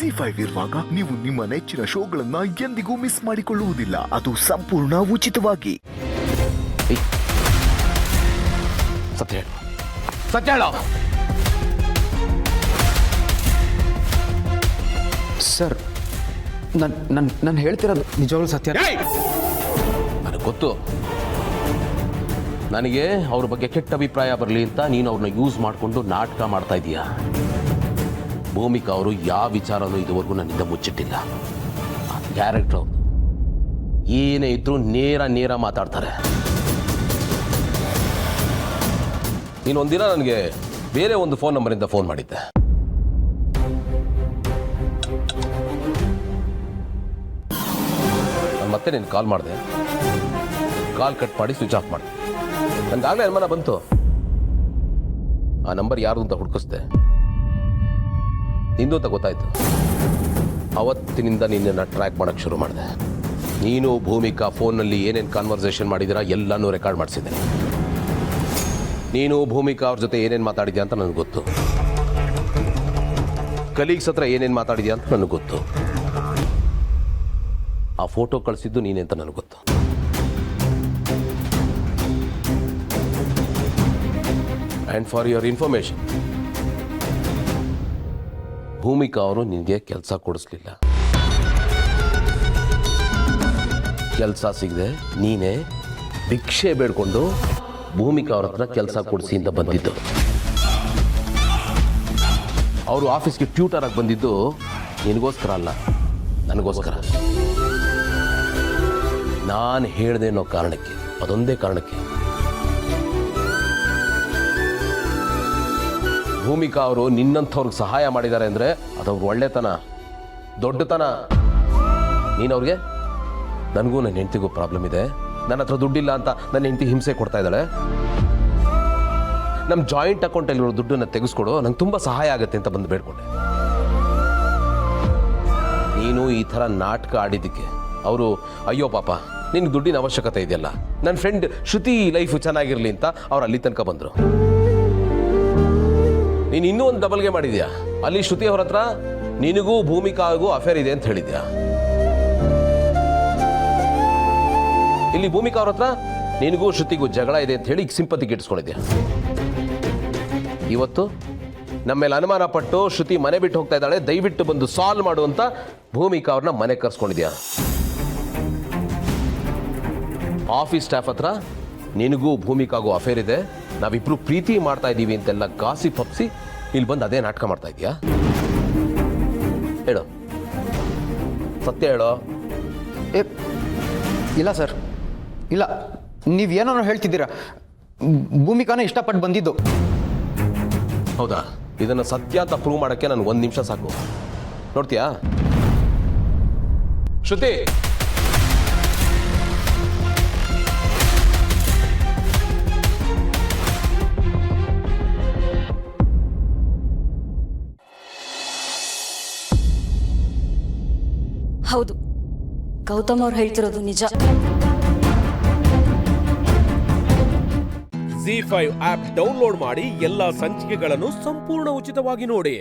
ZEE5 ಇರುವಾಗ ನೀವು ನಿಮ್ಮ ನೆಚ್ಚಿನ ಶೋಗಳನ್ನ ಎಂದಿಗೂ ಮಿಸ್ ಮಾಡಿಕೊಳ್ಳುವುದಿಲ್ಲ. ಅದು ಸಂಪೂರ್ಣ ಉಚಿತವಾಗಿ. ಸತ್ಯ ಹೇಳು, ಸತ್ಯ ಹೇಳು. ಸರ್, ನಾನು ಹೇಳ್ತಿರೋದು ನಿಜವಾಗ್ಲೂ ಸತ್ಯ. ನನಗೆ ಗೊತ್ತು, ನನಗೆ ಅವ್ರ ಬಗ್ಗೆ ಕೆಟ್ಟ ಅಭಿಪ್ರಾಯ ಬರಲಿ ಅಂತ ನೀನು ಅವ್ರನ್ನ ಯೂಸ್ ಮಾಡಿಕೊಂಡು ನಾಟಕ ಮಾಡ್ತಾ ಇದೀಯಾ. ಭೂಮಿಕಾ ಅವರು ಯಾವ ವಿಚಾರನೂ ಇದುವರೆಗೂ ನನ್ನಿಂದ ಮುಚ್ಚಿಟ್ಟಿಲ್ಲ. ಕ್ಯಾರೆಕ್ಟರ್ ಅವರು ಏನೇ ಇದ್ರೂ ನೇರ ಮಾತಾಡ್ತಾರೆ. ನೀನು ಒಂದಿನ ನನಗೆ ಬೇರೆ ಒಂದು ಫೋನ್ ನಂಬರಿಂದ ಫೋನ್ ಮಾಡಿದ್ದೆ. ನಾನು ಮತ್ತೆ ನೀನು ಕಾಲ್ ಮಾಡಿದೆ, ಕಾಲ್ ಕಟ್ ಮಾಡಿ ಸ್ವಿಚ್ ಆಫ್ ಮಾಡಿದೆ. ನನಗಾಗಲೇ ಅನುಮಾನ ಬಂತು. ಆ ನಂಬರ್ ಯಾರು ಅಂತ ಹುಡುಕಿಸ್ದೆ, ನಿಂದು ಅಂತ ಗೊತ್ತಾಯ್ತು. ಅವತ್ತಿನಿಂದ ನಿನ್ನನ್ನು ಟ್ರ್ಯಾಕ್ ಮಾಡೋಕ್ಕೆ ಶುರು ಮಾಡಿದೆ. ನೀನು ಭೂಮಿಕಾ ಫೋನ್ನಲ್ಲಿ ಏನೇನು ಕಾನ್ವರ್ಸೇಷನ್ ಮಾಡಿದ್ದೀರಾ ಎಲ್ಲನೂ ರೆಕಾರ್ಡ್ ಮಾಡಿಸಿದ್ದೆ. ನೀನು ಭೂಮಿಕಾ ಅವ್ರ ಜೊತೆ ಏನೇನು ಮಾತಾಡಿದ್ಯಾ ಅಂತ ನನಗೆ ಗೊತ್ತು. ಕಲೀಗ್ಸ್ ಹತ್ರ ಏನೇನು ಮಾತಾಡಿದ್ಯಾ ಅಂತ ನನಗೆ ಗೊತ್ತು. ಆ ಫೋಟೋ ಕಳಿಸಿದ್ದು ನೀನೇ ಅಂತ ನನಗೆ ಗೊತ್ತು. And for your information, Bhoomika ಅವರು ನಿನಗೆ ಕೆಲಸ ಕೊಡಿಸ್ಲಿಲ್ಲ. ಕೆಲಸ ಸಿಗದೆ ನೀನೇ ಭಿಕ್ಷೆ ಬೇಡ್ಕೊಂಡು ಭೂಮಿಕಾ ಅವ್ರ ಹತ್ರ ಕೆಲಸ ಕೊಡಿಸಿ ಅಂತ ಬಂದಿದ್ದು. ಅವರು ಆಫೀಸ್ಗೆ ಟ್ಯೂಟರ್ ಆಗಿ ಬಂದಿದ್ದು ನಿನಗೋಸ್ಕರ ಅಲ್ಲ, ನನಗೋಸ್ಕರ. ನಾನು ಹೇಳಿದೆ ಅನ್ನೋ ಕಾರಣಕ್ಕೆ, ಅದೊಂದೇ ಕಾರಣಕ್ಕೆ. ಭೂಮಿಕಾ ಅವರು ನಿನ್ನಂಥವ್ರಿಗೆ ಸಹಾಯ ಮಾಡಿದ್ದಾರೆ ಅಂದರೆ ಅದವ್ರ ಒಳ್ಳೆತನ, ದೊಡ್ಡತನ. ನೀನು ಅವ್ರಿಗೆ, ನನಗೂ ನನ್ನ ಹೆಂಡತಿಗೂ ಪ್ರಾಬ್ಲಮ್ ಇದೆ, ನನ್ನ ಹತ್ರ ದುಡ್ಡಿಲ್ಲ ಅಂತ ನನ್ನ ಹೆಂಡತಿ ಹಿಂಸೆ ಕೊಡ್ತಾ ಇದ್ದಾಳೆ, ನಮ್ಮ ಜಾಯಿಂಟ್ ಅಕೌಂಟಲ್ಲಿರೋ ದುಡ್ಡನ್ನು ತೆಗೆಸ್ಕೊಡು, ನಂಗೆ ತುಂಬ ಸಹಾಯ ಆಗುತ್ತೆ ಅಂತ ಬಂದು ಬೇಡ್ಕೊಂಡೆ. ನೀನು ಈ ಥರ ನಾಟಕ ಆಡಿದ್ದಕ್ಕೆ ಅವರು, ಅಯ್ಯೋ ಪಾಪ ನಿನ್ಗೆ ದುಡ್ಡಿನ ಅವಶ್ಯಕತೆ ಇದೆಯಲ್ಲ, ನನ್ನ ಫ್ರೆಂಡ್ ಶ್ರುತಿ ಲೈಫ್ ಚೆನ್ನಾಗಿರಲಿ ಅಂತ ಅವ್ರು ಅಲ್ಲಿ ತನಕ ಬಂದರು. ನೀನು ಇನ್ನೂ ಒಂದು ಡಬಲ್ಗೆ ಮಾಡಿದ್ಯಾ. ಅಲ್ಲಿ ಶ್ರುತಿ ಅವ್ರ ಹತ್ರ ನಿನಗೂ ಭೂಮಿಕಾಗೂ ಅಫೇರ್ ಇದೆ ಅಂತ ಹೇಳಿದ್ಯಾ. ಇಲ್ಲಿ ಭೂಮಿಕಾ ಅವ್ರ ಹತ್ರ ನಿನಗೂ ಶ್ರುತಿಗೂ ಜಗಳ ಇದೆ ಅಂತ ಹೇಳಿ ಸಿಂಪತಿಗೆ ಇಟ್ಸ್ಕೊಂಡಿದ್ಯಾ. ಇವತ್ತು ನಮ್ಮ ಮೇಲೆ ಅನುಮಾನ ಪಟ್ಟು ಶ್ರುತಿ ಮನೆ ಬಿಟ್ಟು ಹೋಗ್ತಾ ಇದ್ದಾಳೆ, ದಯವಿಟ್ಟು ಬಂದು ಸಾಲ್ವ್ ಮಾಡು ಅಂತ ಭೂಮಿಕಾ ಅವ್ರನ್ನ ಮನೆ ಕರ್ಸ್ಕೊಂಡಿದ್ಯಾ. ಆಫೀಸ್ ಸ್ಟಾಫ್ ಹತ್ರ ನಿನಗೂ ಭೂಮಿಕಾಗೂ ಅಫೇರ್ ಇದೆ, ನಾವಿಬ್ರು ಪ್ರೀತಿ ಮಾಡ್ತಾ ಇದ್ದೀವಿ ಅಂತೆಲ್ಲ ಗಾಸಿಪ್ ಹಬ್ಸಿ ಇಲ್ಲಿ ಬಂದು ಅದೇ ನಾಟಕ ಮಾಡ್ತಾ ಇದೀಯಾ. ಹೇಳು, ಸತ್ಯ ಹೇಳೋ. ಇಲ್ಲ ಸರ್, ಇಲ್ಲ, ನೀವೇನೋ ಹೇಳ್ತಿದ್ದೀರಾ. ಭೂಮಿಕಾನೇ ಇಷ್ಟಪಟ್ಟು ಬಂದಿದ್ದು. ಹೌದಾ? ಇದನ್ನು ಸತ್ಯ ಅಂತ ಪ್ರೂವ್ ಮಾಡೋಕ್ಕೆ ನನಗೆ 1 ನಿಮಿಷ ಸಾಕು. ನೋಡ್ತೀಯಾ ಶ್ರುತಿ? ಹೌದು, ಗೌತಮ್ ಅವ್ರು ಹೇಳ್ತಿರೋದು ನಿಜ. ZEE5 ಆಪ್ ಡೌನ್ಲೋಡ್ ಮಾಡಿ ಎಲ್ಲಾ ಸಂಚಿಕೆಗಳನ್ನು ಸಂಪೂರ್ಣ ಉಚಿತವಾಗಿ ನೋಡಿ.